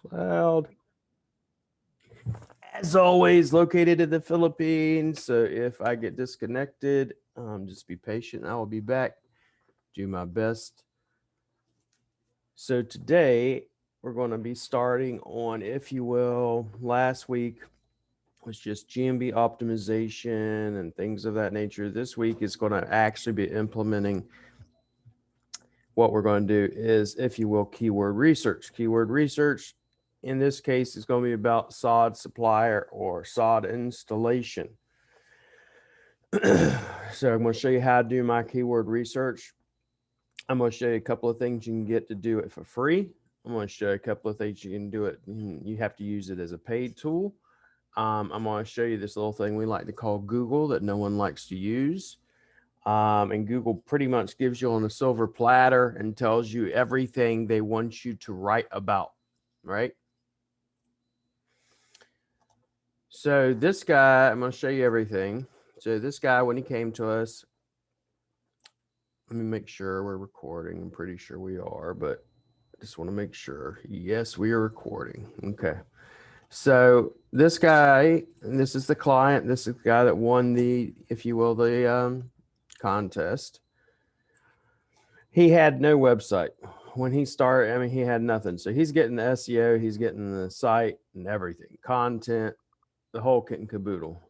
Cloud. As always, located in the Philippines. So if I get disconnected, just be patient. I will be back. Do my best. So today we're going to be starting on, if you will, last week was just GMB optimization and things of that nature. This week is going to actually be implementing what we're going to do is, if you will, keyword research. Keyword research in this case is going to be about sod supplier or sod installation. So I'm going to show you how to do my keyword research. I'm going to show you a couple of things you can get to do it for free. I'm going to show you a couple of things you can do it. You have to use it as a paid tool. I'm going to show you this little thing we like to call Google that no one likes to use. And Google pretty much gives you on a silver platter and tells you everything they want you to write about, right? So this guy, I'm going to show you everything. So this guy, when he came to us, let me make sure we're recording. I'm pretty sure we are, but I just want to make sure. Yes, we are recording. Okay. So this guy, and this is the client. This is the guy that won the, if you will, the contest. He had no website when he started. I mean, he had nothing. So he's getting the SEO, he's getting the site and everything, content, the whole kit and caboodle.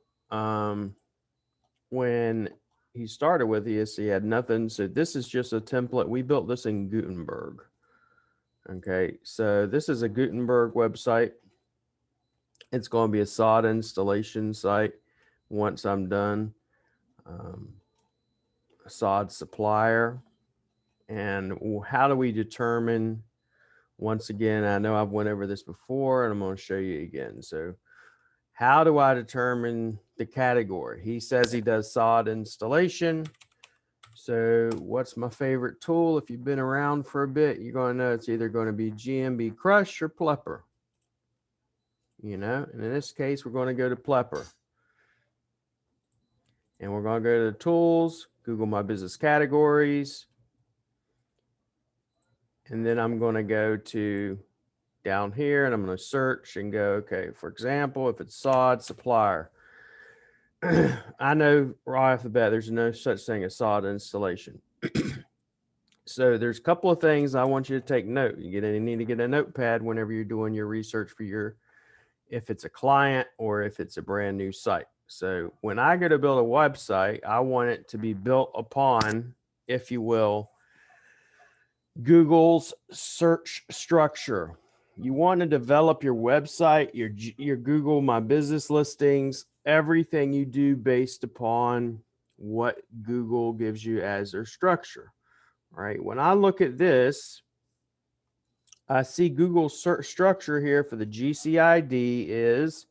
When he started with this, he had nothing. So this is just a template. We built this in Gutenberg. Okay, so this is a Gutenberg website. It's going to be a sod installation site once I'm done. A sod supplier. And how do we determine, once again, I know I've went over this before and I'm going to show you again. So how do I determine the category? He says he does sod installation. So what's my favorite tool? If you've been around for a bit, you're going to know it's either going to be GMB Crush or Plepper. You know, and in this case, we're going to go to Plepper. And we're going to go to the tools, Google My Business Categories. And then I'm going to go to down here and I'm going to search and go, okay, for example, if it's sod supplier, I know right off the bat, there's no such thing as sod installation. So there's a couple of things I want you to take note. You need to get a notepad whenever you're doing your research for your, if it's a client or if it's a brand new site. So when I go to build a website, I want it to be built upon, if you will, Google's search structure. You want to develop your website, your Google My Business listings, everything you do based upon what Google gives you as their structure. Right? When I look at this, I see Google's search structure here for the GCID is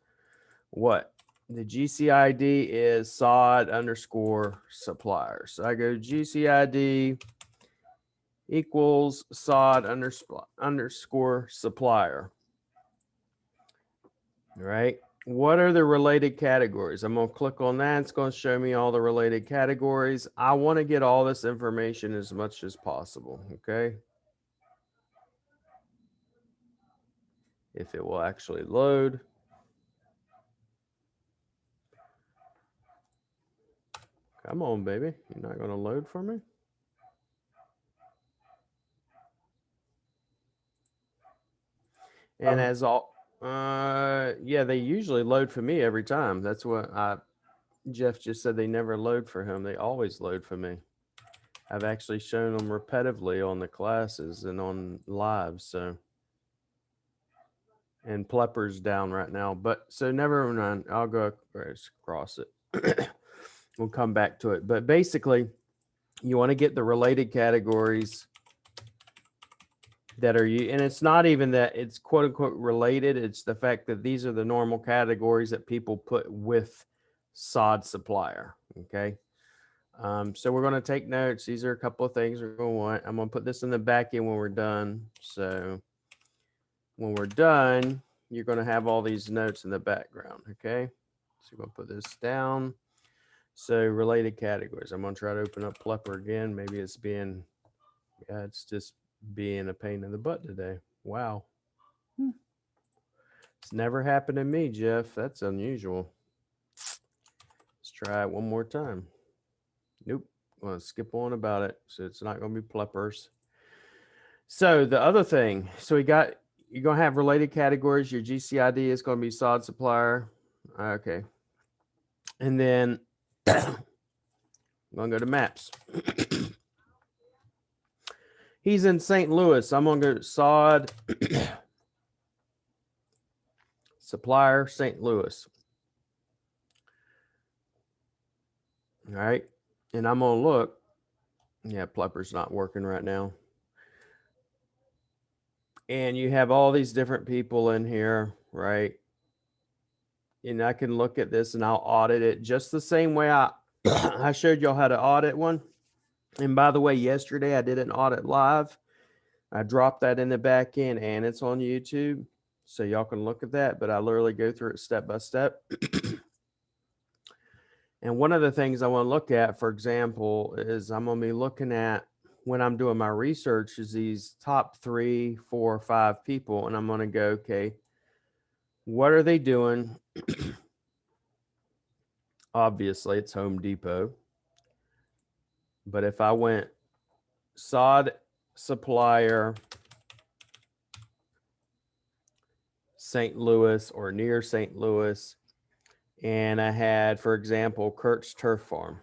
what? The GCID is sod underscore supplier. So I go GCID equals sod underscore supplier. All right. What are the related categories? I'm going to click on that. It's going to show me all the related categories. I want to get all this information as much as possible. Okay. If it will actually load. Come on, baby. You're not going to load for me? And as all, yeah, they usually load for me every time. That's what Jeff just said. They never load for him. They always load for me. I've actually shown them repetitively on the classes and on live. So, and Plepper's down right now, but so never mind. I'll go across it. We'll come back to it. But basically, you want to get the related categories that are you, and it's not even that it's quote unquote related. It's the fact that these are the normal categories that people put with sod supplier. Okay. So we're going to take notes. These are a couple of things we're going to want. I'm going to put this in the back end when we're done. So when we're done, you're going to have all these notes in the background. Okay. So we're going to put this down. So related categories. I'm going to try to open up Plepper again. Maybe it's being, yeah, it's just being a pain in the butt today. Wow. It's never happened to me, Jeff. That's unusual. Let's try it one more time. Nope. I'm going to skip on about it. So it's not going to be pleppers. So the other thing, so you're going to have related categories. Your GCID is going to be sod supplier. Okay. And then I'm going to go to maps. He's in St. Louis. I'm going to go sod supplier, St. Louis. All right. And I'm going to look. Yeah, plepper's not working right now. And you have all these different people in here, right? And I can look at this and I'll audit it just the same way I showed y'all how to audit one. And by the way, yesterday I did an audit live. I dropped that in the back end and it's on YouTube. So y'all can look at that, but I literally go through it step by step. And one of the things I want to look at, for example, is I'm going to be looking at when I'm doing my research is these top 3, 4, 5 people. And I'm going to go, okay, what are they doing? Obviously, it's Home Depot. But if I went sod supplier, St. Louis or near St. Louis, and I had, for example, Kurt's Turf Farm.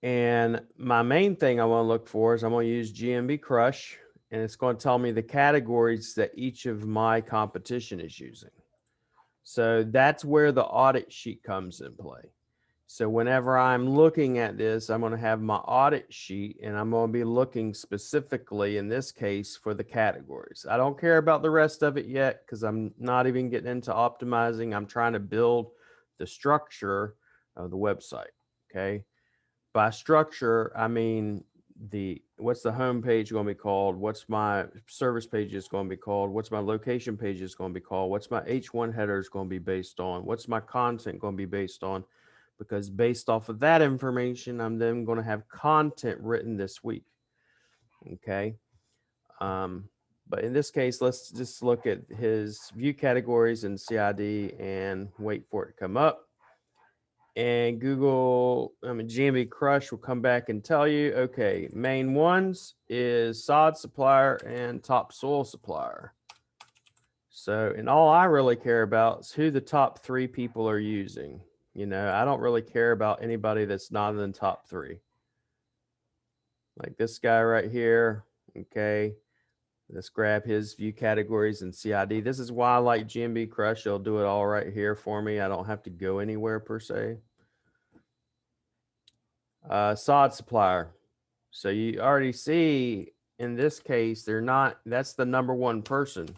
And my main thing I want to look for is I'm going to use GMB Crush, and it's going to tell me the categories that each of my competition is using. So that's where the audit sheet comes in play. So whenever I'm looking at this, I'm going to have my audit sheet and I'm going to be looking specifically in this case for the categories. I don't care about the rest of it yet because I'm not even getting into optimizing. I'm trying to build the structure of the website. Okay. By structure, I mean what's the home page going to be called? What's my service page is going to be called? What's my location page is going to be called? What's my H1 header is going to be based on? What's my content going to be based on? Because based off of that information, I'm then going to have content written this week. Okay. But in this case, let's just look at his view categories and CID and wait for it to come up. And GMB Crush will come back and tell you, okay, main ones is sod supplier and topsoil supplier. So, and all I really care about is who the top 3 people are using. You know, I don't really care about anybody that's not in the top 3. Like this guy right here. Okay. Let's grab his view categories and CID. This is why I like GMB Crush. It'll do it all right here for me. I don't have to go anywhere per se. Sod supplier. So you already see in this case, that's the number 1 person.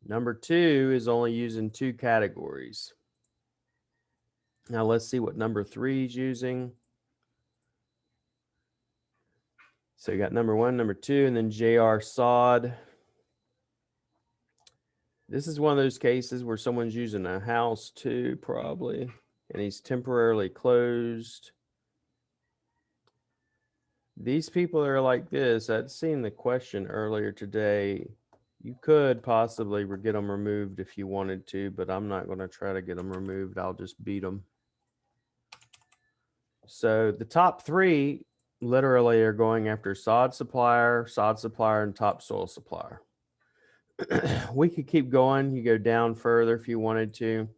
Number 2 is only using 2 categories. Now let's see what number 3 is using. So you got number 1, number 2, and then JR Sod. This is one of those cases where someone's using a house too, probably, and he's temporarily closed. These people are like this. I'd seen the question earlier today. You could possibly get them removed if you wanted to, but I'm not going to try to get them removed. I'll just beat them. So the top 3 literally are going after sod supplier, and topsoil supplier. We could keep going. You go down further if you wanted to.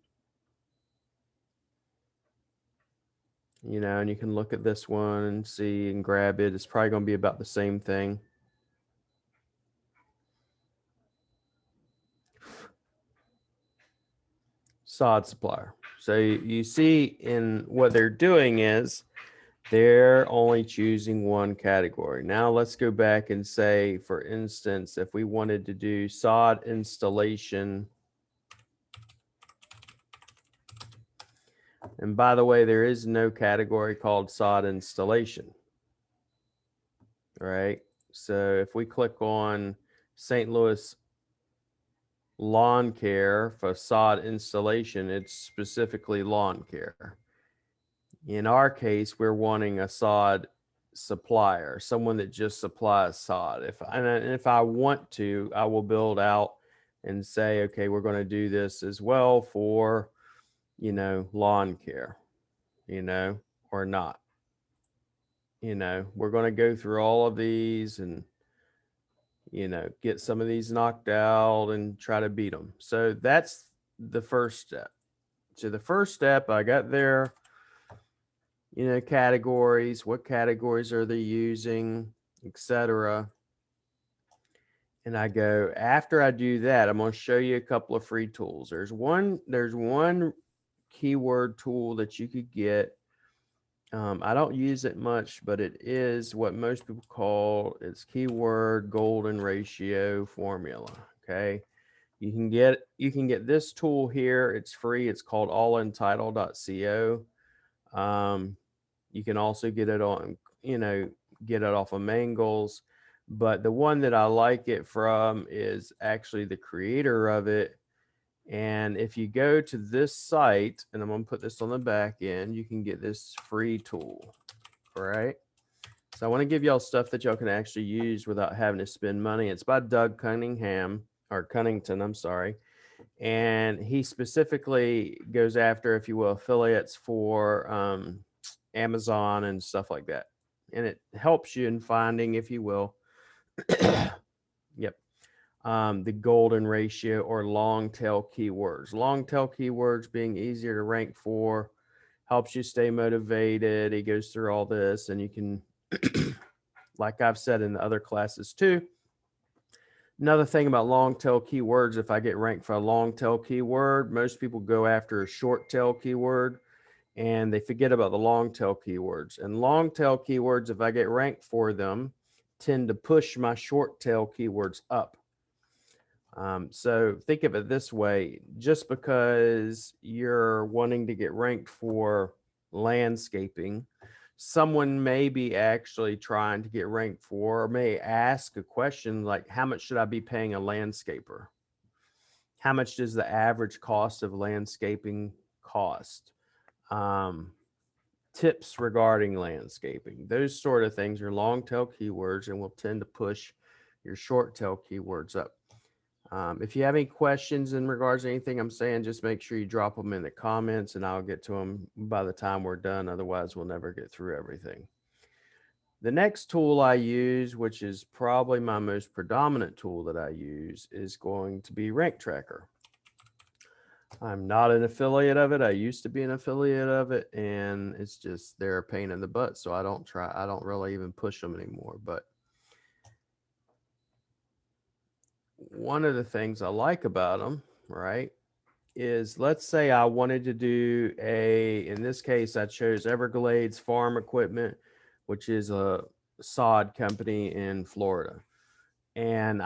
You know, and you can look at this one and see and grab it. It's probably going to be about the same thing. Sod supplier. So you see in what they're doing is they're only choosing 1 category. Now let's go back and say, for instance, if we wanted to do sod installation. And by the way, there is no category called sod installation. All right. So if we click on St. Louis lawn care for sod installation, it's specifically lawn care. In our case, we're wanting a sod supplier, someone that just supplies sod. If I want to, I will build out and say, okay, we're going to do this as well for, lawn care, or not. We're going to go through all of these and, get some of these knocked out and try to beat them. So that's the first step. So the first step, I got there, categories, what categories are they using, etc. And I go, after I do that, I'm going to show you a couple of free tools. There's one keyword tool that you could get. I don't use it much, but it is what most people call its keyword golden ratio formula. Okay. You can get this tool here. It's free. It's called allentitle.co. You can also get it on, get it off of Mangles. But the one that I like it from is actually the creator of it. And if you go to this site, and I'm going to put this on the back end, you can get this free tool. All right. So I want to give y'all stuff that y'all can actually use without having to spend money. It's by Doug Cunnington, I'm sorry. And he specifically goes after, if you will, affiliates for Amazon and stuff like that. And it helps you in finding, if you will, yep, the golden ratio or long tail keywords. Long tail keywords being easier to rank for, helps you stay motivated. He goes through all this, and you can, like I've said in the other classes too, another thing about long tail keywords, if I get ranked for a long tail keyword, most people go after a short tail keyword and they forget about the long tail keywords. And long tail keywords, if I get ranked for them, tend to push my short tail keywords up. So think of it this way: just because you're wanting to get ranked for landscaping, someone may be actually trying to get ranked for, or may ask a question like, how much should I be paying a landscaper? How much does the average cost of landscaping cost? Tips regarding landscaping. Those sort of things are long tail keywords and will tend to push your short tail keywords up. If you have any questions in regards to anything I'm saying, just make sure you drop them in the comments and I'll get to them by the time we're done. Otherwise, we'll never get through everything. The next tool I use, which is probably my most predominant tool that I use, is going to be Rank Tracker. I'm not an affiliate of it. I used to be an affiliate of it, and it's just, they're a pain in the butt. So I don't really even push them anymore. But one of the things I like about them, right, is, let's say I wanted to do in this case, I chose Everglades Farm Equipment, which is a sod company in Florida. And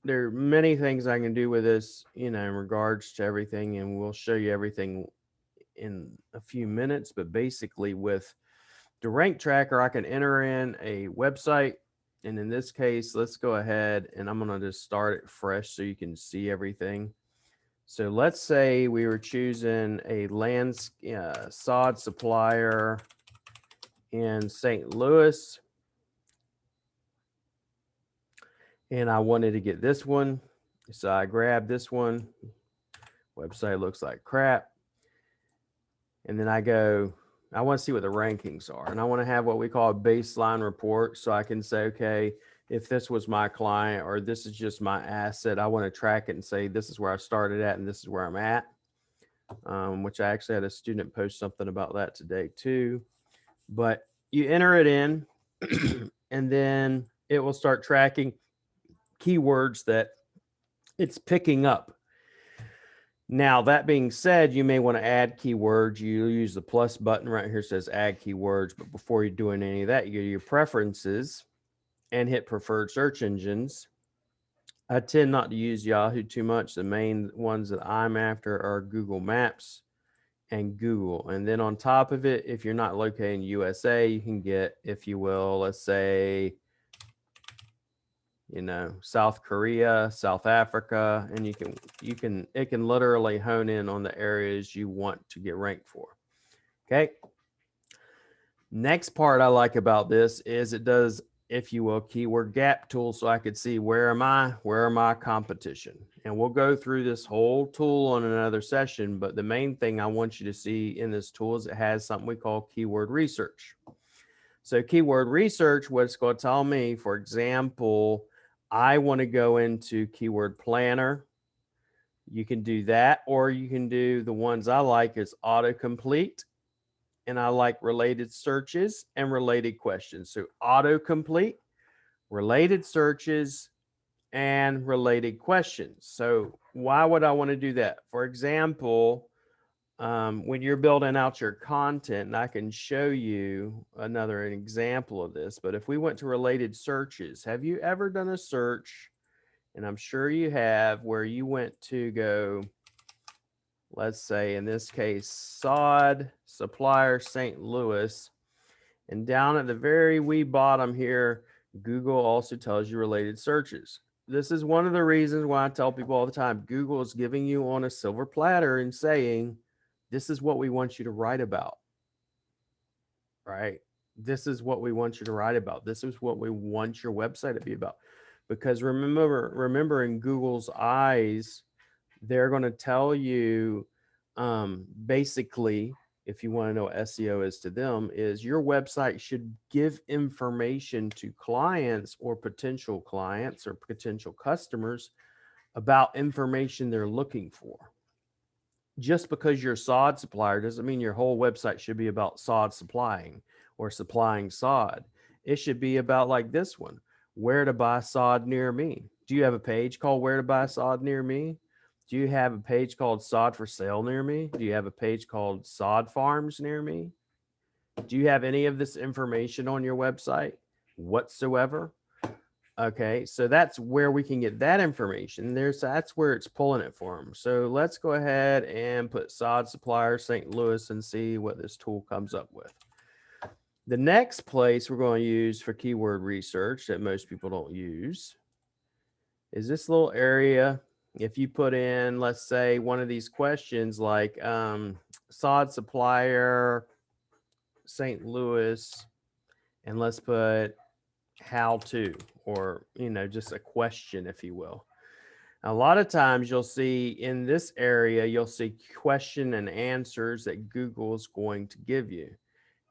there are many things I can do with this, in regards to everything, and we'll show you everything in a few minutes. But basically, with the Rank Tracker, I can enter in a website. And in this case, let's go ahead and I'm going to just start it fresh so you can see everything. So let's say we were choosing a sod supplier in St. Louis. And I wanted to get this one. So I grabbed this one. Website looks like crap. And then I go, I want to see what the rankings are. And I want to have what we call a baseline report. So I can say, okay, if this was my client or this is just my asset, I want to track it and say, this is where I started at and this is where I'm at. Which I actually had a student post something about that today too. But you enter it in and then it will start tracking keywords that it's picking up. Now, that being said, you may want to add keywords. You use the plus button right here, says add keywords. But before you're doing any of that, you go to your preferences and hit preferred search engines. I tend not to use Yahoo too much. The main ones that I'm after are Google Maps and Google. And then on top of it, if you're not located in USA, you can get, if you will, let's say, South Korea, South Africa, and it can literally hone in on the areas you want to get ranked for. Okay. Next part I like about this is it does, if you will, keyword gap tool, so I could see where am I, where are my competition. And we'll go through this whole tool on another session, but the main thing I want you to see in this tool is it has something we call keyword research. So keyword research, what it's going to tell me, for example, I want to go into keyword planner. You can do that, or you can do the ones I like is autocomplete, and I like related searches and related questions. So autocomplete, related searches, and related questions. So why would I want to do that? For example, when you're building out your content, and I can show you an example of this, but if we went to related searches, have you ever done a search, and I'm sure you have, where you went to go, let's say in this case, sod supplier St. Louis, and down at the very wee bottom here, Google also tells you related searches. This is one of the reasons why I tell people all the time, Google is giving you on a silver platter and saying, this is what we want you to write about, right? This is what we want you to write about. This is what we want your website to be about. Because remember in Google's eyes, they're going to tell you basically, if you want to know what SEO is to them, is your website should give information to clients or potential customers about information they're looking for. Just because you're a sod supplier doesn't mean your whole website should be about sod supplying or supplying sod. It should be about, like this one, where to buy sod near me. Do you have a page called where to buy sod near me? Do you have a page called sod for sale near me? Do you have a page called sod farms near me? Do you have any of this information on your website whatsoever? Okay, so that's where we can get that information. That's where it's pulling it for them. So let's go ahead and put sod supplier St. Louis and see what this tool comes up with. The next place we're going to use for keyword research that most people don't use is this little area. If you put in, let's say, one of these questions like sod supplier St. Louis, and let's put how to, or just a question, if you will. A lot of times you'll see in this area, you'll see question and answers that Google is going to give you.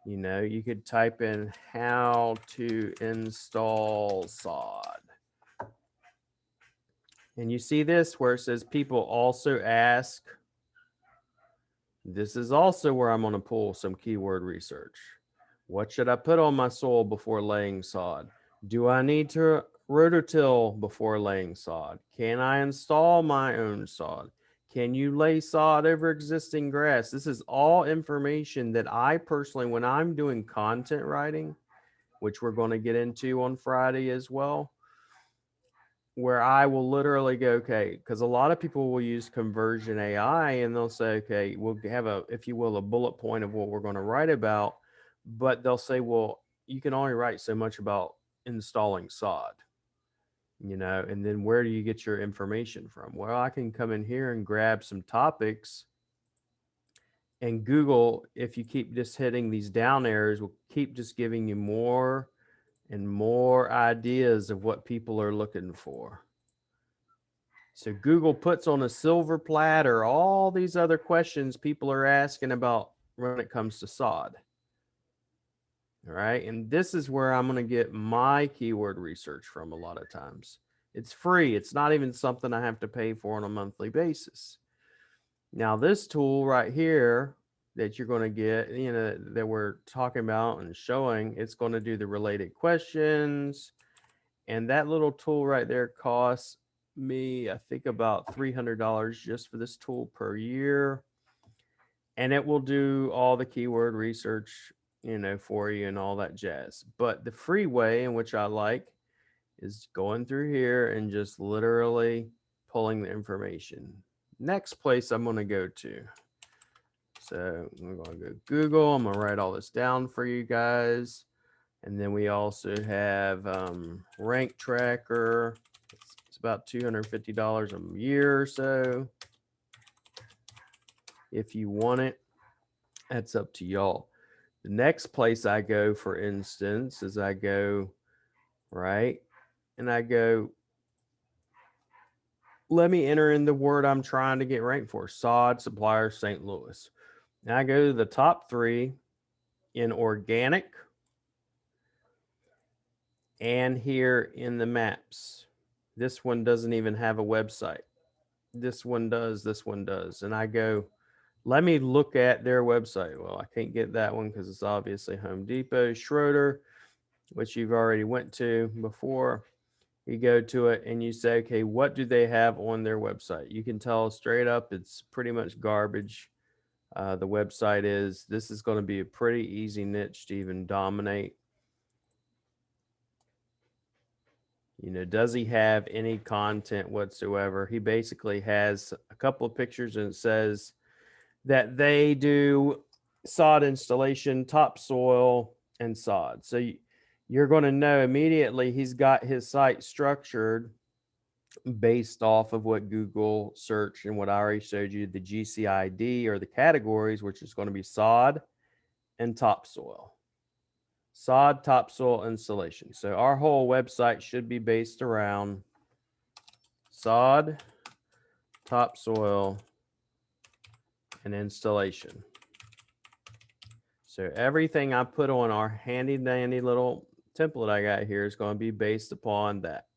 You could type in how to install sod, and you see this where it says people also ask. This is also where I'm going to pull some keyword research. What should I put on my soil before laying sod? Do I need to rototill before laying sod? Can I install my own sod? Can you lay sod over existing grass? This is all information that I personally, when I'm doing content writing, which we're going to get into on Friday as well, where I will literally go, okay, because a lot of people will use conversion AI and they'll say, okay, we'll have if you will, a bullet point of what we're going to write about, but they'll say, well, you can only write so much about installing sod, and then where do you get your information from? Well, I can come in here and grab some topics, and Google, if you keep just hitting these down arrows, will keep just giving you more and more ideas of what people are looking for. So Google puts on a silver platter all these other questions people are asking about when it comes to sod. All right. And this is where I'm going to get my keyword research from a lot of times. It's free. It's not even something I have to pay for on a monthly basis. Now, this tool right here that you're going to get, that we're talking about and showing, it's going to do the related questions. And that little tool right there costs me, I think, about $300 just for this tool per year. And it will do all the keyword research, for you and all that jazz. But the free way, in which I like, is going through here and just literally pulling the information. Next place I'm going to go to. So I'm going to go Google. I'm going to write all this down for you guys. And then we also have Rank Tracker. It's about $250 a year or so. If you want it, that's up to y'all. The next place I go, for instance, is I go right and I go, let me enter in the word I'm trying to get ranked for, sod supplier St. Louis. Now I go to the top 3 in organic and here in the maps. This one doesn't even have a website. This one does, and I go, let me look at their website. Well, I can't get that one because it's obviously Home Depot. Schroeder, which you've already went to before. You go to it and you say, okay, what do they have on their website? You can tell straight up it's pretty much garbage. The website is, this is going to be a pretty easy niche to even dominate. You know, does he have any content whatsoever? He basically has a couple of pictures and it says that they do sod installation, topsoil, and sod. So you're going to know immediately he's got his site structured based off of what Google search and what I already showed you, the GCID or the categories, which is going to be sod and topsoil. Sod, topsoil, installation. So our whole website should be based around sod, topsoil, and installation. So everything I put on our handy dandy little template I got here is going to be based upon that.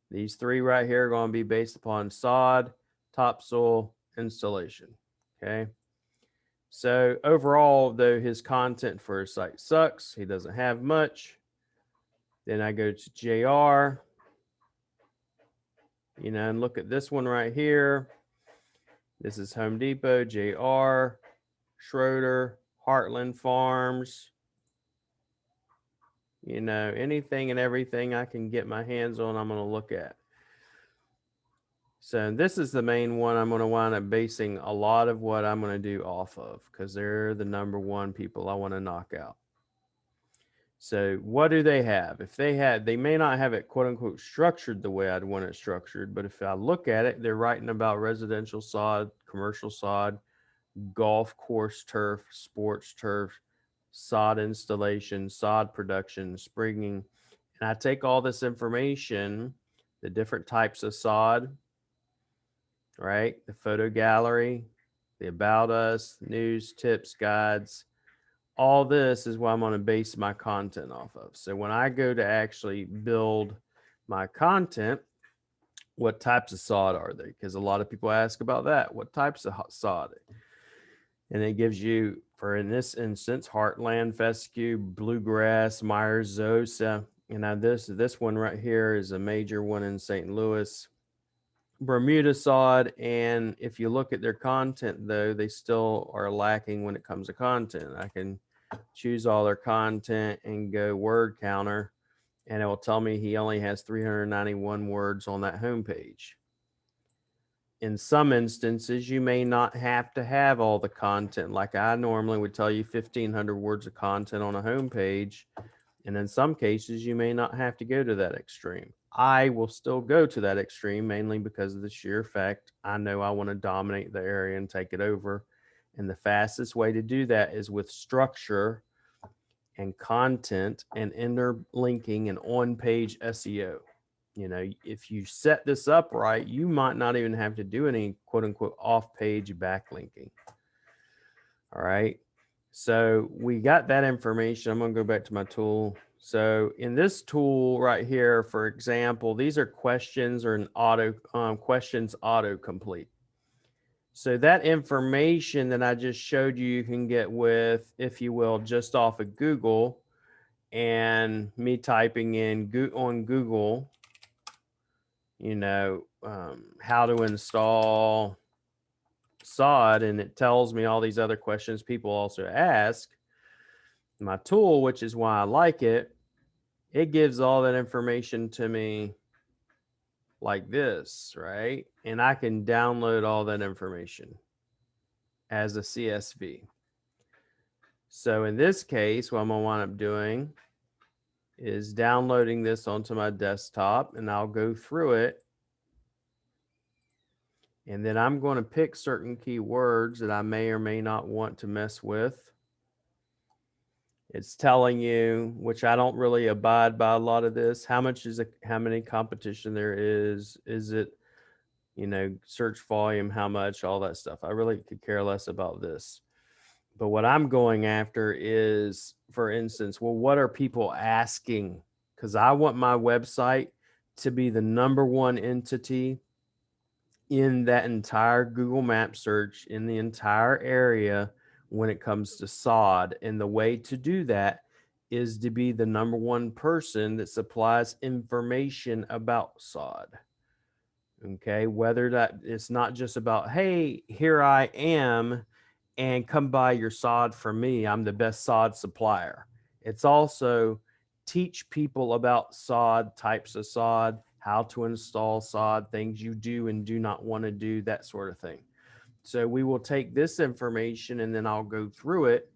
These 3 right here are going to be based upon sod, topsoil, installation. Okay. So overall, though, his content for his site sucks. He doesn't have much. Then I go to JR, you know, and look at this one right here. This is Home Depot, JR, Schroeder, Heartland Farms. You know, anything and everything I can get my hands on, I'm going to look at. So this is the main one I'm going to wind up basing a lot of what I'm going to do off of because they're the #1 people I want to knock out. So what do they have? If they may not have it quote unquote structured the way I'd want it structured, but if I look at it, they're writing about residential sod, commercial sod, golf course turf, sports turf, sod installation, sod production, sprigging. And I take all this information, the different types of sod, right? The photo gallery, the about us, news, tips, guides. All this is what I'm going to base my content off of. So when I go to actually build my content, what types of sod are they? Because a lot of people ask about that. What types of sod? And it gives you, for in this instance, Heartland, Fescue, Bluegrass, Myers, Zosa. And now this one right here is a major one in St. Louis, Bermuda sod. And if you look at their content, though, they still are lacking when it comes to content. I can choose all their content and go word counter, and it will tell me he only has 391 words on that homepage. In some instances, you may not have to have all the content. Like I normally would tell you 1,500 words of content on a homepage. And in some cases, you may not have to go to that extreme. I will still go to that extreme mainly because of the sheer fact I know I want to dominate the area and take it over. And the fastest way to do that is with structure and content and interlinking and on-page SEO. You know, if you set this up right, you might not even have to do any quote unquote off-page backlinking. All right. So we got that information. I'm going to go back to my tool. So in this tool right here, for example, these are questions or an questions autocomplete. So that information that I just showed you, you can get with, if you will, just off of Google and me typing in on Google, you know, how to install sod, and it tells me all these other questions people also ask. My tool, which is why I like it, it gives all that information to me like this, right? And I can download all that information as a CSV. So in this case, what I'm going to wind up doing is downloading this onto my desktop, and I'll go through it. And then I'm going to pick certain keywords that I may or may not want to mess with. It's telling you, which I don't really abide by a lot of this, how many competition there is it, search volume, how much, all that stuff. I really could care less about this. But what I'm going after is, for instance, well, what are people asking? Because I want my website to be the number one entity in that entire Google map search in the entire area when it comes to sod. And the way to do that is to be the number one person that supplies information about sod. Okay, whether that it's not just about, hey, here I am and come buy your sod from me. I'm the best sod supplier. It's also teach people about sod, types of sod, how to install sod, things you do and do not want to do, that sort of thing. So we will take this information and then I'll go through it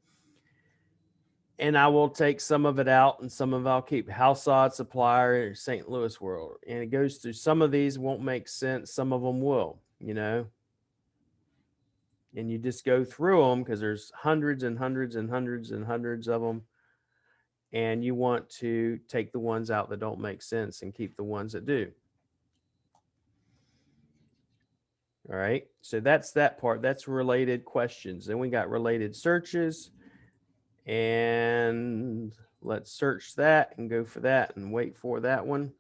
and I will take some of it out and some of it I'll keep. House sod supplier, St. Louis world. And it goes through, some of these won't make sense. Some of them will, and you just go through them because there's hundreds and hundreds and hundreds and hundreds of them. And you want to take the ones out that don't make sense and keep the ones that do. All right. So that's that part. That's related questions. Then we got related searches. And let's search that and go for that and wait for that one.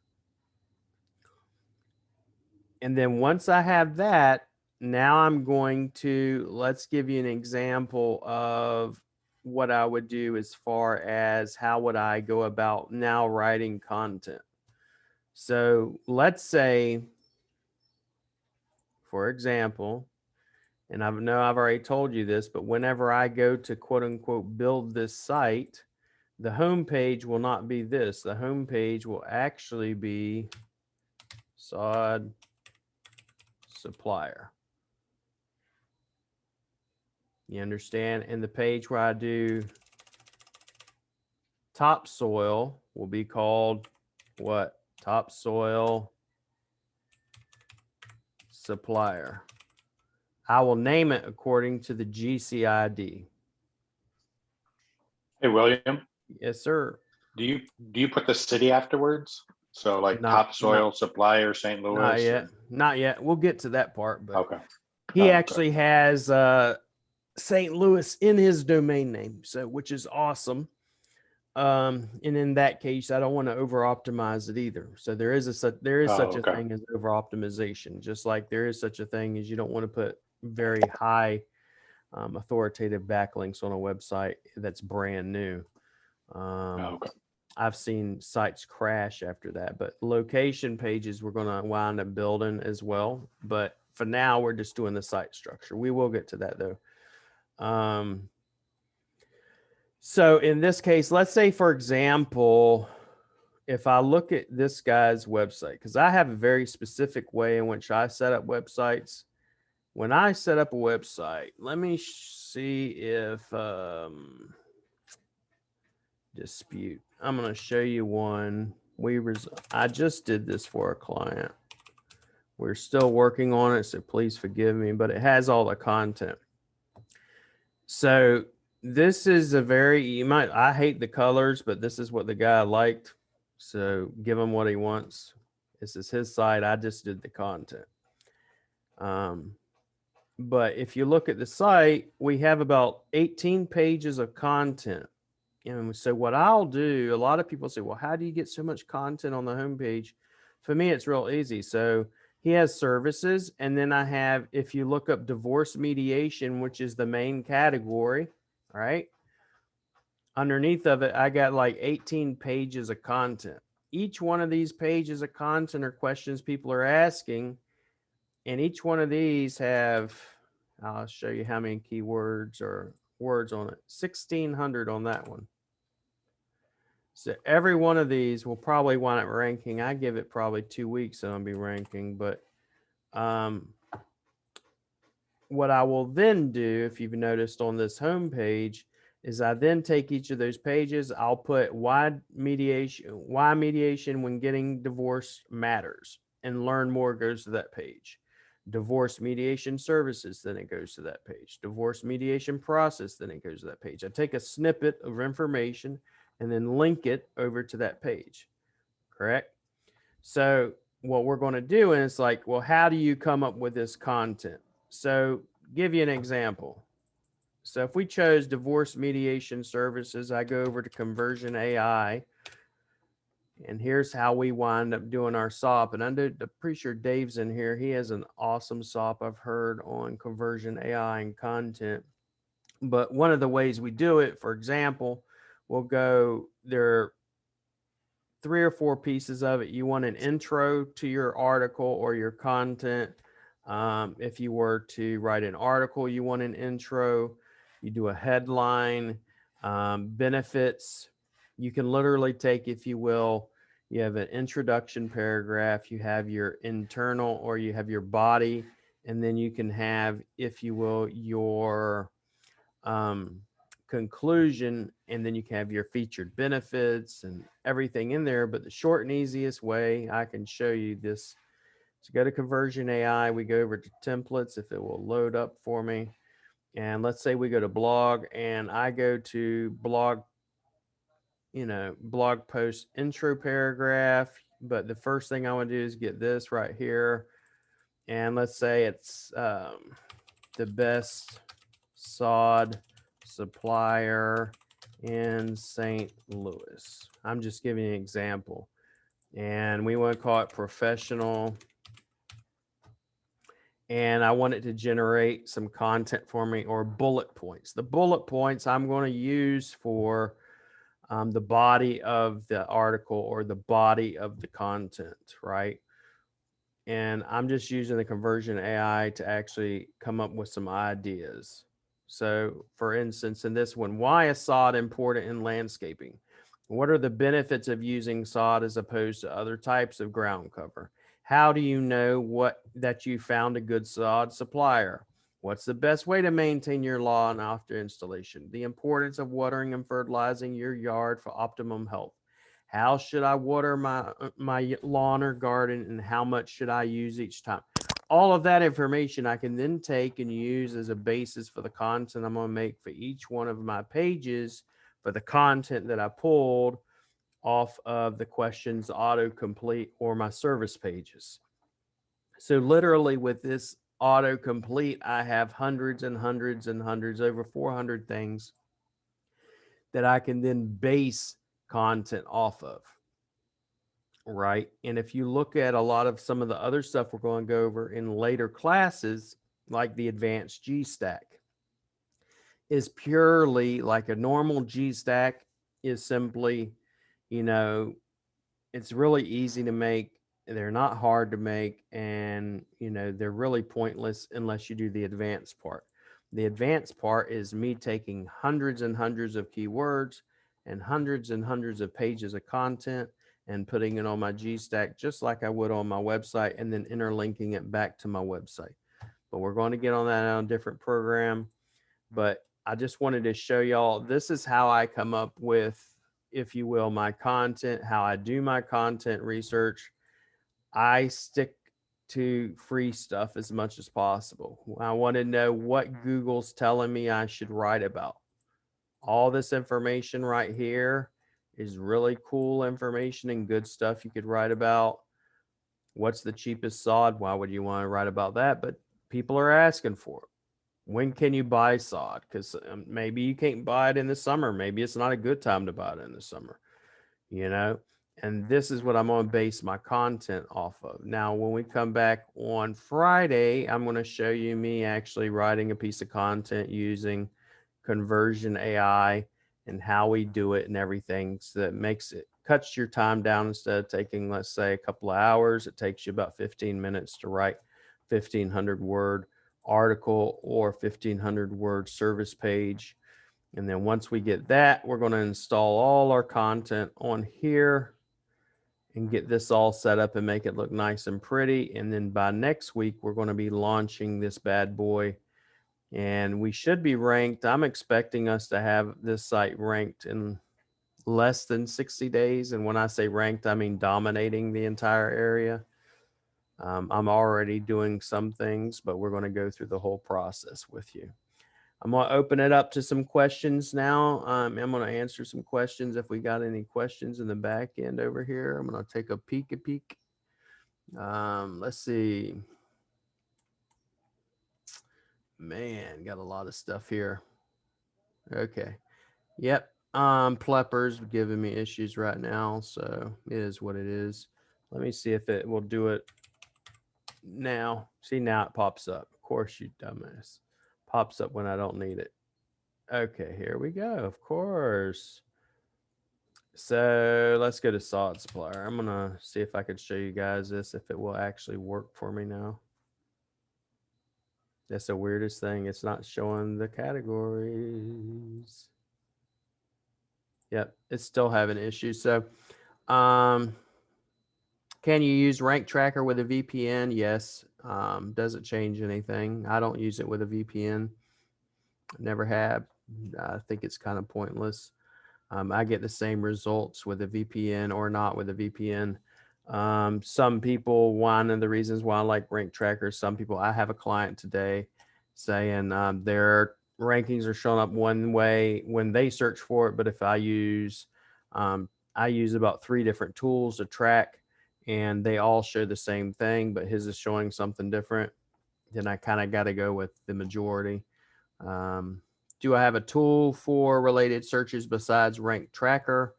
And then once I have that, now I'm going to, let's give you an example of what I would do as far as how would I go about now writing content. So let's say, for example, and I know I've already told you this, but whenever I go to quote unquote build this site, the home page will not be this. The home page will actually be sod supplier. You understand? And the page where I do topsoil will be called what? Topsoil supplier. I will name it according to the GCID. Hey, William. Yes, sir. Do you put the city afterwards? So like topsoil supplier, St. Louis? Not yet. Not yet. We'll get to that part. But okay. He actually has St. Louis in his domain name, so which is awesome. And in that case, I don't want to over optimize it either. So there is such a thing as over optimization, just like there is such a thing as you don't want to put very high authoritative backlinks on a website that's brand new. I've seen sites crash after that, but location pages we're going to wind up building as well. But for now, we're just doing the site structure. We will get to that though. So in this case, let's say, for example, if I look at this guy's website, because I have a very specific way in which I set up websites. When I set up a website, let me see if dispute. I'm going to show you one. I just did this for a client. We're still working on it, so please forgive me, but it has all the content. So this is I hate the colors, but this is what the guy liked. So give him what he wants. This is his site. I just did the content. But if you look at the site, we have about 18 pages of content. And so what I'll do, a lot of people say, well, how do you get so much content on the homepage? For me, it's real easy. So he has services. And then I have, if you look up divorce mediation, which is the main category, right? Underneath of it, I got like 18 pages of content. Each one of these pages of content are questions people are asking. And each one of these have, I'll show you how many keywords or words on it. 1,600 on that one. So every one of these will probably wind up ranking. I give it probably 2 weeks so I'll be ranking. But what I will then do, if you've noticed on this home page, is I then take each of those pages. I'll put why mediation when getting divorced matters, and learn more goes to that page. Divorce mediation services, then it goes to that page. Divorce mediation process, then it goes to that page. I take a snippet of information and then link it over to that page, correct? So what we're going to do is like, well, how do you come up with this content? So give you an example. So if we chose divorce mediation services, I go over to Conversion AI, and here's how we wind up doing our SOP. And I'm pretty sure Dave's in here. He has an awesome SOP I've heard on Conversion AI and content. But one of the ways we do it, for example, we'll go there 3 or 4 pieces of it. You want an intro to your article or your content. If you were to write an article, you want an intro. You do a headline, benefits. You can literally take, if you will, you have an introduction paragraph, you have your internal or you have your body, and then you can have, if you will, your conclusion, and then you can have your featured benefits and everything in there. But the short and easiest way I can show you this, so go to Conversion AI, we go over to templates, if it will load up for me. And let's say we go to blog, and I go to blog, blog post intro paragraph. But the first thing I want to do is get this right here. And let's say it's the best sod supplier in St. Louis. I'm just giving you an example. And we want to call it professional. And I want it to generate some content for me, or bullet points. The bullet points I'm going to use for the body of the article or the body of the content, right? And I'm just using the Conversion AI to actually come up with some ideas. So for instance, in this one, why is sod important in landscaping? What are the benefits of using sod as opposed to other types of ground cover? How do you know that you found a good sod supplier? What's the best way to maintain your lawn after installation? The importance of watering and fertilizing your yard for optimum health. How should I water my lawn or garden, and how much should I use each time? All of that information I can then take and use as a basis for the content I'm going to make for each one of my pages, for the content that I pulled off of the questions autocomplete or my service pages. So literally with this autocomplete, I have hundreds and hundreds and hundreds, over 400 things that I can then base content off of. Right. And if you look at a lot of some of the other stuff we're going to go over in later classes, like the advanced G stack, is purely like a normal G stack is simply, it's really easy to make. They're not hard to make, and they're really pointless unless you do the advanced part. The advanced part is me taking hundreds and hundreds of keywords and hundreds of pages of content and putting it on my G stack just like I would on my website, and then interlinking it back to my website. But we're going to get on that on a different program. But I just wanted to show y'all, this is how I come up with, if you will, my content, how I do my content research. I stick to free stuff as much as possible. I want to know what Google's telling me I should write about. All this information right here is really cool information and good stuff you could write about. What's the cheapest sod? Why would you want to write about that? But people are asking for it. When can you buy sod? Because maybe you can't buy it in the summer. Maybe it's not a good time to buy it in the summer, and this is what I'm going to base my content off of. Now, when we come back on Friday, I'm going to show you me actually writing a piece of content using Conversion AI and how we do it and everything, so that cuts your time down. Instead of taking, let's say, a couple of hours, it takes you about 15 minutes to write 1,500 word article or 1,500 word service page. And then once we get that, we're going to install all our content on here and get this all set up and make it look nice and pretty. And then by next week, we're going to be launching this bad boy, and we should be ranked. I'm expecting us to have this site ranked in less than 60 days. And when I say ranked, I mean dominating the entire area. I'm already doing some things, but we're going to go through the whole process with you. I'm going to open it up to some questions now. I'm going to answer some questions. If we got any questions in the back end over here, I'm going to take a peek. Let's see. Man, got a lot of stuff here. Okay. Yep. Plepper's giving me issues right now, so it is what it is. Let me see if it will do it now. See, now it pops up. Of course, you dumbass. Pops up when I don't need it. Okay, here we go. Of course. So let's go to Solid Supplier. I'm gonna see if I could show you guys this, if it will actually work for me now. That's the weirdest thing. It's not showing the categories. Yep, it's still having issues. So, can you use Rank Tracker with a VPN? Yes. Doesn't change anything. I don't use it with a VPN. Never have. I think it's kind of pointless. I get the same results with a VPN or not with a VPN. Some people, one of the reasons why I like Rank Tracker, some people, I have a client today saying their rankings are showing up one way when they search for it, but if I use about 3 different tools to track and they all show the same thing, but his is showing something different, then I kind of got to go with the majority. Do I have a tool for related searches besides Rank Tracker?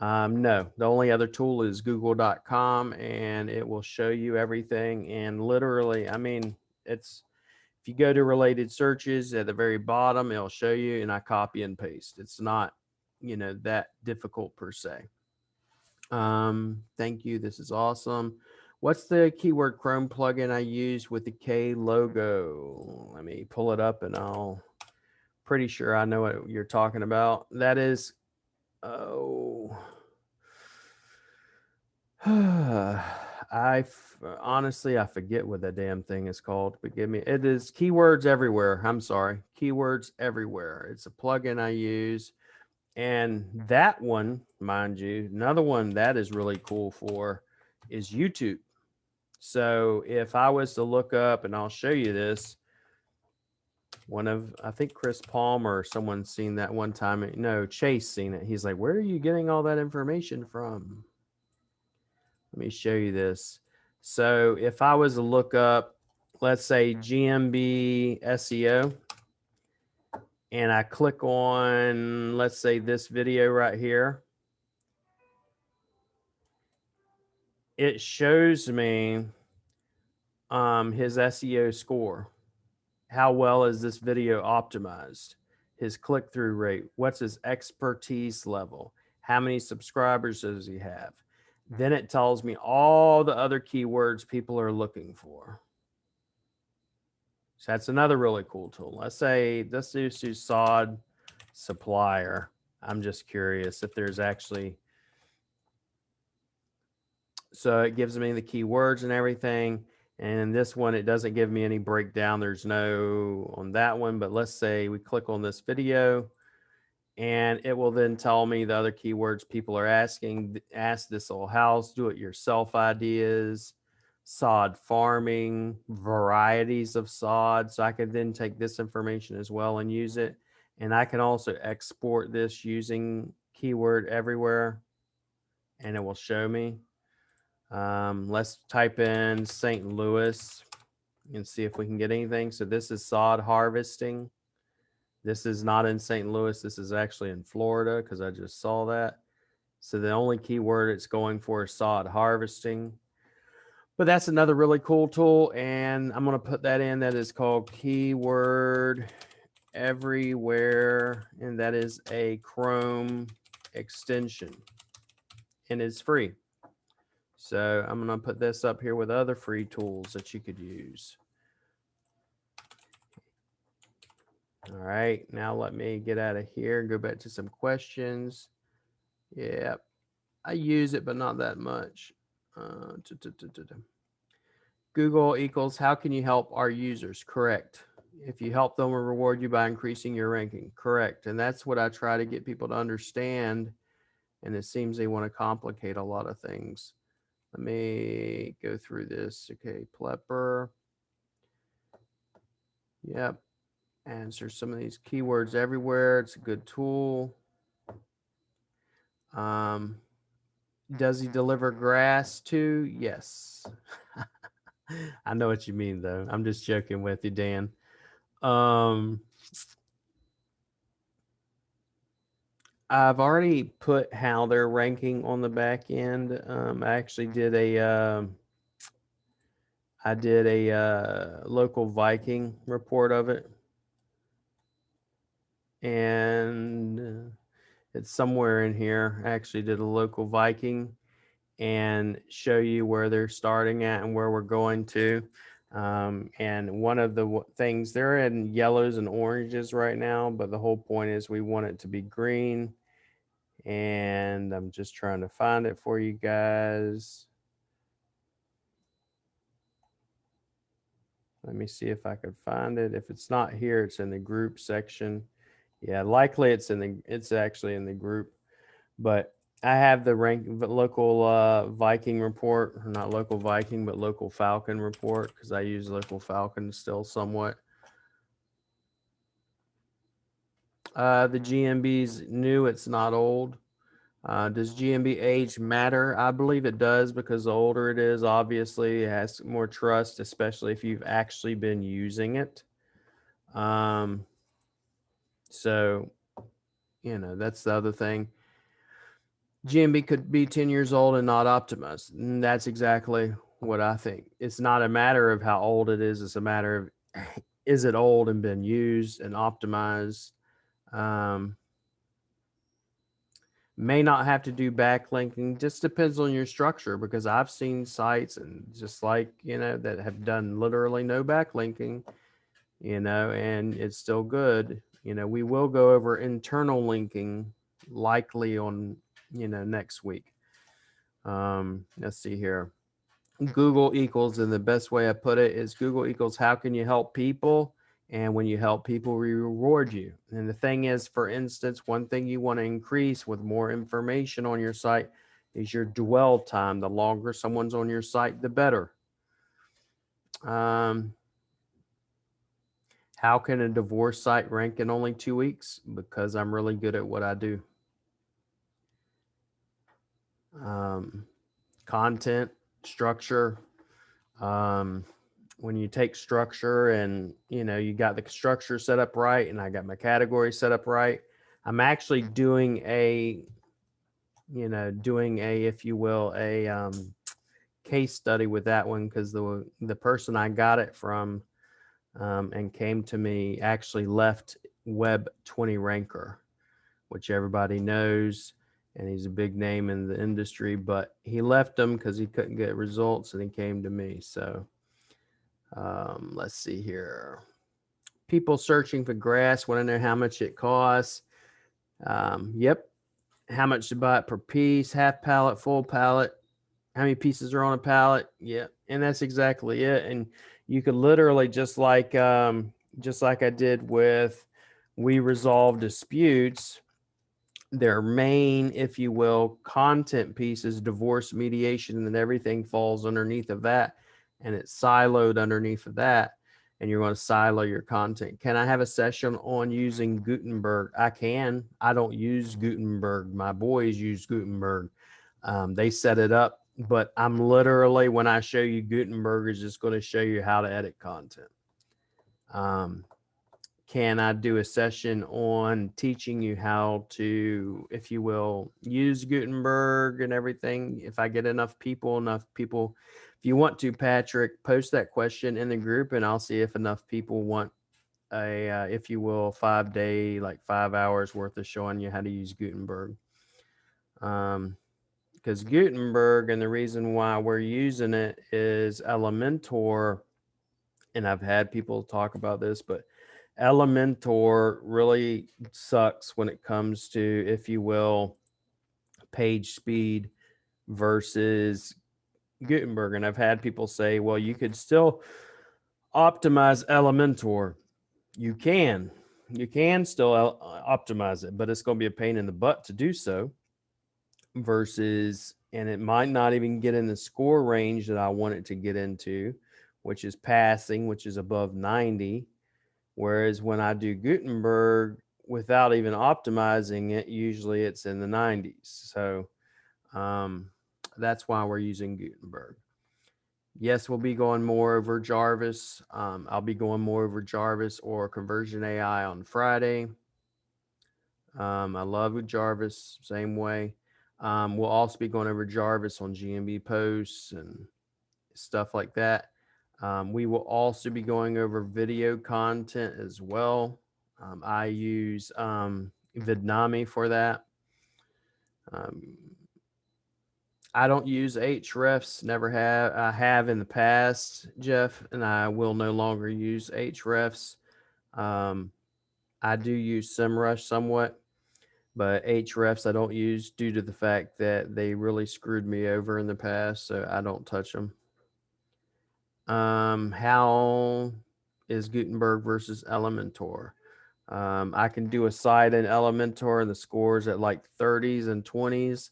No, the only other tool is google.com and it will show you everything. And literally, I mean, it's, if you go to related searches at the very bottom, it'll show you and I copy and paste. It's not, that difficult per se. Thank you. This is awesome. What's the keyword Chrome plugin I use with the K logo? Let me pull it up and I'll pretty sure I know what you're talking about. That is, honestly, I forget what that damn thing is called. Forgive me. It is Keywords Everywhere. I'm sorry. Keywords Everywhere. It's a plugin I use. And that one, mind you, another one that is really cool for is YouTube. So if I was to look up, and I'll show you this, I think Chris Palmer or someone seen that one time. No, Chase seen it. He's like, where are you getting all that information from? Let me show you this. So if I was to look up, let's say GMB SEO, and I click on, let's say this video right here, it shows me his SEO score. How well is this video optimized? His click-through rate. What's his expertise level? How many subscribers does he have? Then it tells me all the other keywords people are looking for. So that's another really cool tool. Let's do sod supplier. I'm just curious if there's actually, so it gives me the keywords and everything. And this one, it doesn't give me any breakdown. There's no on that one, but let's say we click on this video and it will then tell me the other keywords people are asking. Ask this old house, do it yourself ideas, sod farming, varieties of sod. So I could then take this information as well and use it. And I can also export this using keyword everywhere and it will show me. Let's type in St. Louis and see if we can get anything. So this is sod harvesting. This is not in St. Louis. This is actually in Florida because I just saw that. So the only keyword it's going for is sod harvesting. But that's another really cool tool. And I'm going to put that in. That is called Keyword Everywhere. And that is a Chrome extension. And it's free. So I'm going to put this up here with other free tools that you could use. All right, now let me get out of here and go back to some questions. Yeah, I use it, but not that much. Google equals, how can you help our users? Correct. If you help them, we'll reward you by increasing your ranking. Correct. And that's what I try to get people to understand. And it seems they want to complicate a lot of things. Let me go through this. Okay, Plepper. Yep. Answer some of these keywords everywhere. It's a good tool. Does he deliver grass too? Yes. I know what you mean though. I'm just joking with you, Dan. I've already put how they're ranking on the back end. I actually did a local Viking report of it, and it's somewhere in here. I actually did a local Viking and show you where they're starting at and where we're going to. And one of the things, they're in yellows and oranges right now, but the whole point is we want it to be green. And I'm just trying to find it for you guys. Let me see if I could find it. If it's not here, it's in the group section. Yeah, likely it's actually in the group. But I have the local Viking report, or not local Viking, but local Falcon report, because I use local Falcon still somewhat. The GMB's new, it's not old. Does GMB age matter? I believe it does, because the older it is, obviously it has more trust, especially if you've actually been using it. So, that's the other thing. GMB could be 10 years old and not optimized. And that's exactly what I think. It's not a matter of how old it is. It's a matter of, is it old and been used and optimized? May not have to do backlinking. Just depends on your structure, because I've seen sites and just like, that have done literally no backlinking, and it's still good. We will go over internal linking likely on, next week. Let's see here. Google equals, and the best way I put it is Google equals how can you help people? And when you help people, we reward you. And the thing is, for instance, one thing you want to increase with more information on your site is your dwell time. The longer someone's on your site, the better. How can a divorce site rank in only 2 weeks? Because I'm really good at what I do. Content, structure. When you take structure and, you got the structure set up right, and I got my category set up right, I'm actually doing a, if you will, a case study with that one, because the person I got it from and came to me actually left Web 20 Ranker, which everybody knows, and he's a big name in the industry, but he left them because he couldn't get results, and he came to me. So let's see here. People searching for grass want to know how much it costs. Yep. How much to buy it per piece, half pallet, full pallet, how many pieces are on a pallet. Yeah. And that's exactly it. And you could literally, just like I did with We Resolve Disputes, their main, if you will, content piece is divorce mediation, and everything falls underneath of that, and it's siloed underneath of that, and you're going to silo your content. Can I have a session on using Gutenberg? I can. I don't use Gutenberg. My boys use Gutenberg. They set it up, but I'm literally, when I show you Gutenberg, is just going to show you how to edit content. Can I do a session on teaching you how to, if you will, use Gutenberg and everything? If I get enough people, if you want to, Patrick, post that question in the group, and I'll see if enough people want a, if you will, 5-day, like 5 hours worth of showing you how to use Gutenberg. Because Gutenberg, and the reason why we're using it is Elementor, and I've had people talk about this, but Elementor really sucks when it comes to, if you will, page speed versus Gutenberg. And I've had people say, well, you could still optimize Elementor. You can still optimize it, but it's going to be a pain in the butt to do so, versus, and it might not even get in the score range that I want it to get into, which is passing, which is above 90. Whereas when I do Gutenberg without even optimizing it, usually it's in the 90s. So that's why we're using Gutenberg. Yes, we'll be going more over Jarvis. I'll be going more over Jarvis or Conversion AI on Friday. I love Jarvis, same way. We'll also be going over Jarvis on GMB posts and stuff like that. We will also be going over video content as well. I use Vidnami for that. I don't use Hrefs, never have. I have in the past, Jeff, and I will no longer use Hrefs. I do use SEMrush somewhat, but Hrefs I don't use due to the fact that they really screwed me over in the past, so I don't touch them. How is Gutenberg versus Elementor? I can do a site in Elementor and the scores at like 30s and 20s,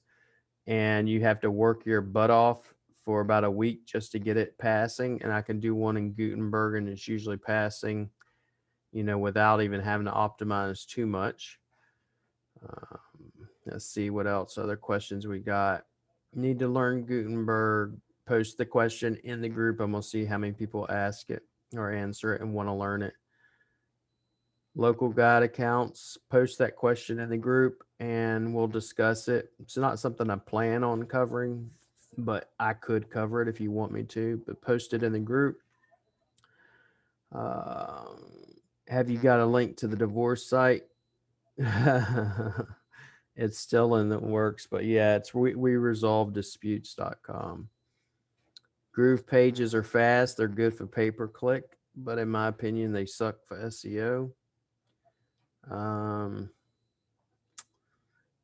and you have to work your butt off for about a week just to get it passing. And I can do one in Gutenberg and it's usually passing, without even having to optimize too much. Let's see what else. Other questions we got. Need to learn Gutenberg. Post the question in the group. I'm going to see how many people ask it or answer it and want to learn it. Local guide accounts. Post that question in the group and we'll discuss it. It's not something I plan on covering, but I could cover it if you want me to. But post it in the group. Have you got a link to the divorce site? It's still in the works, but yeah, it's we resolve disputes.com. Groove pages are fast. They're good for pay-per-click, but in my opinion, they suck for SEO.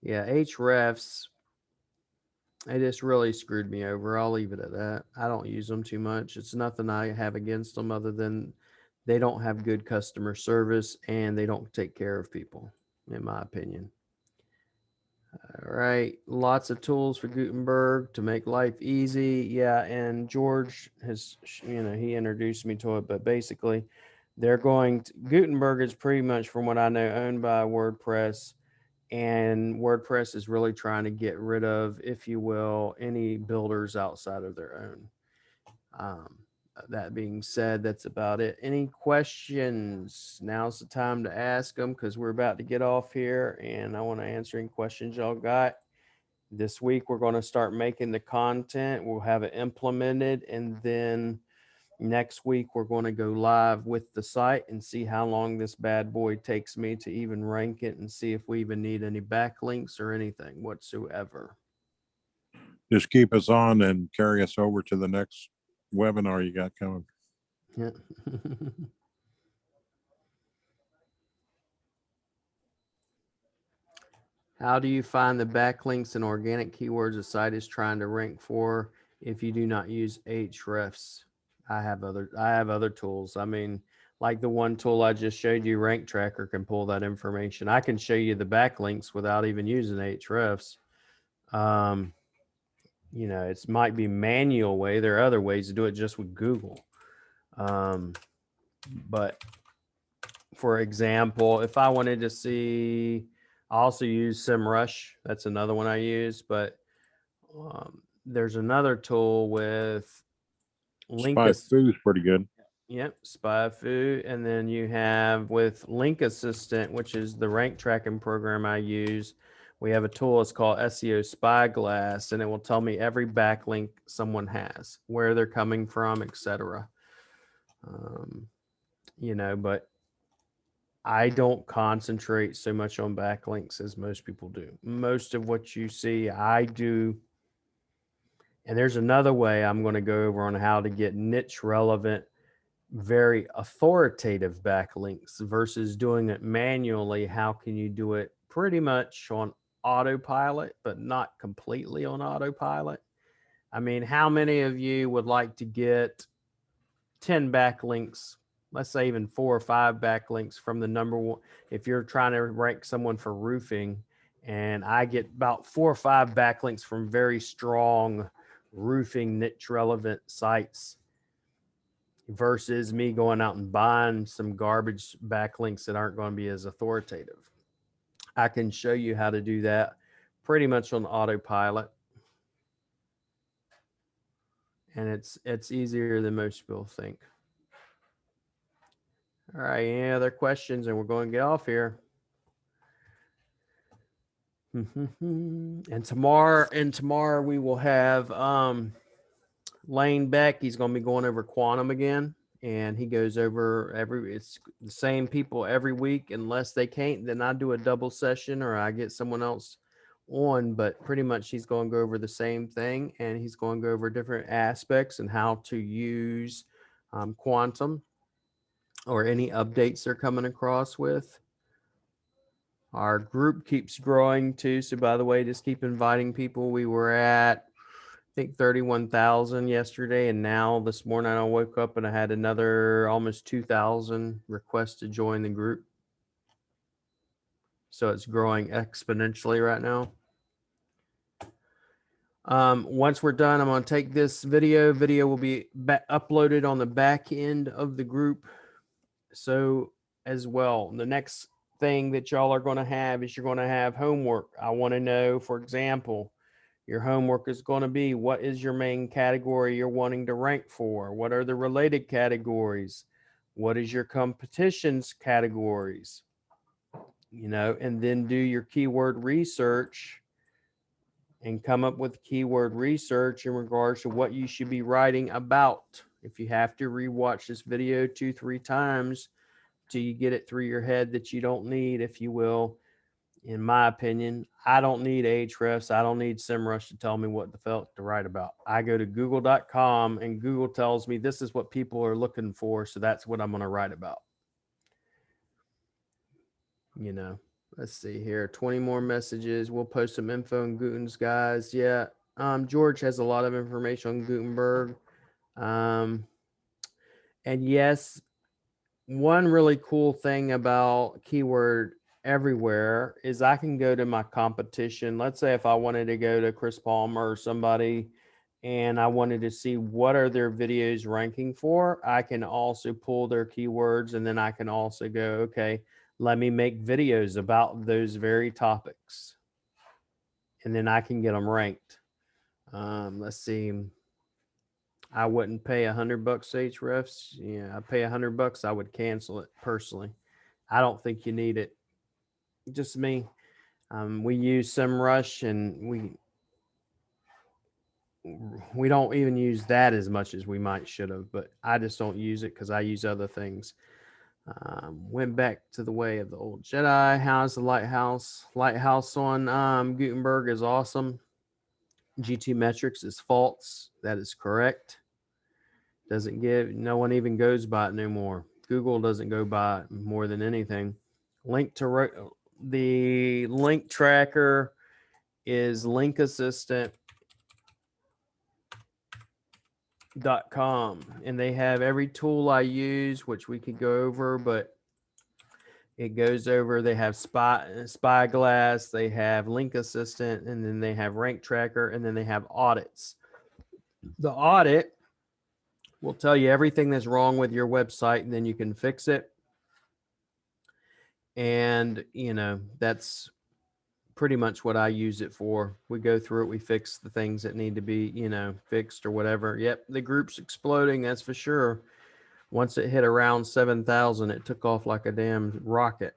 Yeah, Hrefs, they just really screwed me over. I'll leave it at that. I don't use them too much. It's nothing I have against them other than they don't have good customer service and they don't take care of people, in my opinion. All right, lots of tools for Gutenberg to make life easy. Yeah, and George has, he introduced me to it, but basically Gutenberg is pretty much, from what I know, owned by WordPress, and WordPress is really trying to get rid of, if you will, any builders outside of their own. That being said, that's about it. Any questions? Now's the time to ask them because we're about to get off here and I want to answer any questions y'all got. This week, we're going to start making the content. We'll have it implemented. And then next week, we're going to go live with the site and see how long this bad boy takes me to even rank it and see if we even need any backlinks or anything whatsoever. Just keep us on and carry us over to the next webinar you got coming. Yeah. How do you find the backlinks and organic keywords a site is trying to rank for if you do not use Hrefs? I have other tools. I mean, like the one tool I just showed you, Rank Tracker, can pull that information. I can show you the backlinks without even using Hrefs. It might be manual way. There are other ways to do it just with Google. But for example, if I wanted to see, I also use SEMrush. That's another one I use, but there's another tool with SpyFu is pretty good. Yep, SpyFu. And then you have with Link Assistant, which is the rank tracking program I use. We have a tool, it's called SEO Spyglass, and it will tell me every backlink someone has, where they're coming from, etc. But I don't concentrate so much on backlinks as most people do. Most of what you see, I do. And there's another way I'm going to go over on how to get niche relevant, very authoritative backlinks versus doing it manually. How can you do it pretty much on autopilot, but not completely on autopilot? I mean, how many of you would like to get 10 backlinks, let's say even 4 or 5 backlinks from the number one? If you're trying to rank someone for roofing And I get about 4 or 5 backlinks from very strong roofing niche relevant sites versus me going out and buying some garbage backlinks that aren't going to be as authoritative. I can show you how to do that pretty much on autopilot. And it's easier than most people think. All right, any other questions? And we're going to get off here. And tomorrow we will have Lane Beck. He's going to be going over quantum again, and he goes over it's the same people every week. Unless they can't, then I do a double session or I get someone else on, but pretty much he's going to go over the same thing, and he's going to go over different aspects and how to use quantum or any updates they're coming across with. Our group keeps growing too. So by the way, just keep inviting people. We were at, I think, 31,000 yesterday. And now this morning I woke up and I had another almost 2,000 requests to join the group. So it's growing exponentially right now. Once we're done, I'm going to take this video. Video will be uploaded on the back end of the group. So as well, the next thing that y'all are going to have is you're going to have homework. I want to know, for example, your homework is going to be, what is your main category you're wanting to rank for? What are the related categories? What is your competitions categories? You know, and then do your keyword research and come up with keyword research in regards to what you should be writing about. If you have to rewatch this video 2-3 times till you get it through your head that you don't need, if you will. In my opinion, I don't need Ahrefs. I don't need SEMrush to tell me what the fuck to write about. I go to google.com and Google tells me this is what people are looking for. So that's what I'm going to write about. You know, let's see here. 20 more messages. We'll post some info on Guten's, guys. Yeah. George has a lot of information on Gutenberg. And yes, one really cool thing about keyword everywhere is I can go to my competition. Let's say if I wanted to go to Chris Palmer or somebody and I wanted to see what are their videos ranking for, I can also pull their keywords, and then I can also go, okay, let me make videos about those very topics. And then I can get them ranked. Let's see. I wouldn't pay $100 Ahrefs. Yeah, I pay $100. I would cancel it personally. I don't think you need it. Just me. We use SEMrush, and we don't even use that as much as we might should have. But I just don't use it because I use other things. Went back to the way of the old Jedi. How's the lighthouse? Lighthouse on Gutenberg is awesome. G2 metrics is false. That is correct. Doesn't give, no one even goes by it no more. Google doesn't go by it more than anything. The link tracker is linkassistant.com, and they have every tool I use, which we could go over, but it goes over. They have Spyglass, they have Link Assistant, and then they have Rank Tracker, and then they have audits. The audit will tell you everything that's wrong with your website, and then you can fix it. And, you know, that's pretty much what I use it for. We go through it, we fix the things that need to be, you know, fixed or whatever. Yep, the group's exploding, that's for sure. Once it hit around 7,000, it took off like a damn rocket.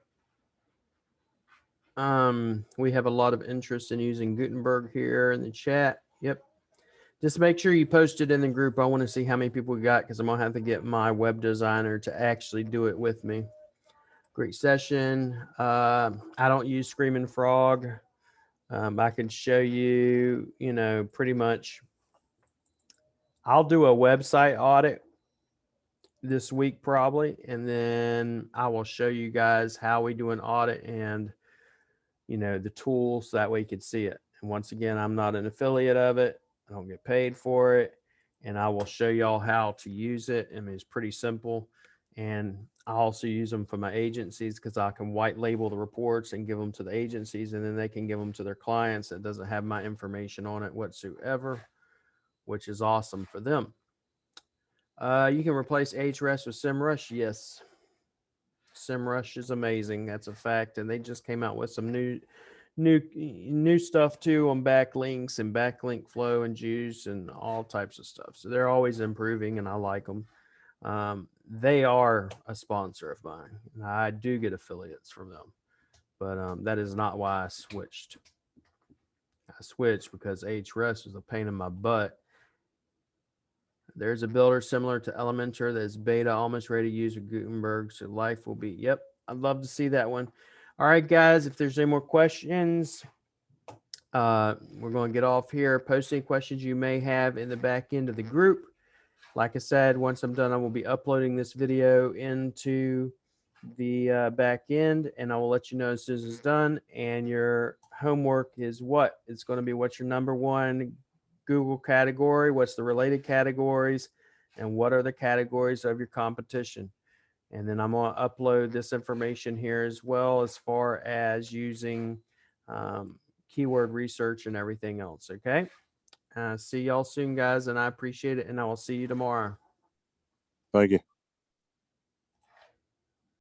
We have a lot of interest in using Gutenberg here in the chat. Yep. Just make sure you post it in the group. I want to see how many people we got, because I'm going to have to get my web designer to actually do it with me. Great session. I don't use Screaming Frog. I can show you, you know, pretty much. I'll do a website audit this week probably, and then I will show you guys how we do an audit and, you know, the tools, so that way you can see it. And once again, I'm not an affiliate of it. I don't get paid for it. And I will show y'all how to use it. I mean, it's pretty simple. And I also use them for my agencies because I can white label the reports and give them to the agencies, and then they can give them to their clients that doesn't have my information on it whatsoever, which is awesome for them. You can replace Ahrefs with SEMrush. Yes. SEMrush is amazing. That's a fact. And they just came out with some new stuff too on backlinks and backlink flow and juice and all types of stuff. So they're always improving, and I like them. They are a sponsor of mine, and I do get affiliates from them, but that is not why I switched. I switched because Ahrefs is a pain in my butt. There's a builder similar to Elementor that's beta, almost ready to use with Gutenberg. So life will be, yep, I'd love to see that one. All right, guys, if there's any more questions, we're going to get off here. Post any questions you may have in the back end of the group. Like I said, once I'm done, I will be uploading this video into the back end, and I will let you know as soon as it's done. And your homework is what? It's going to be what's your number one Google category, what's the related categories, and what are the categories of your competition. And then I'm going to upload this information here as well as far as using keyword research and everything else. Okay. See y'all soon, guys, and I appreciate it, and I will see you tomorrow. Thank you.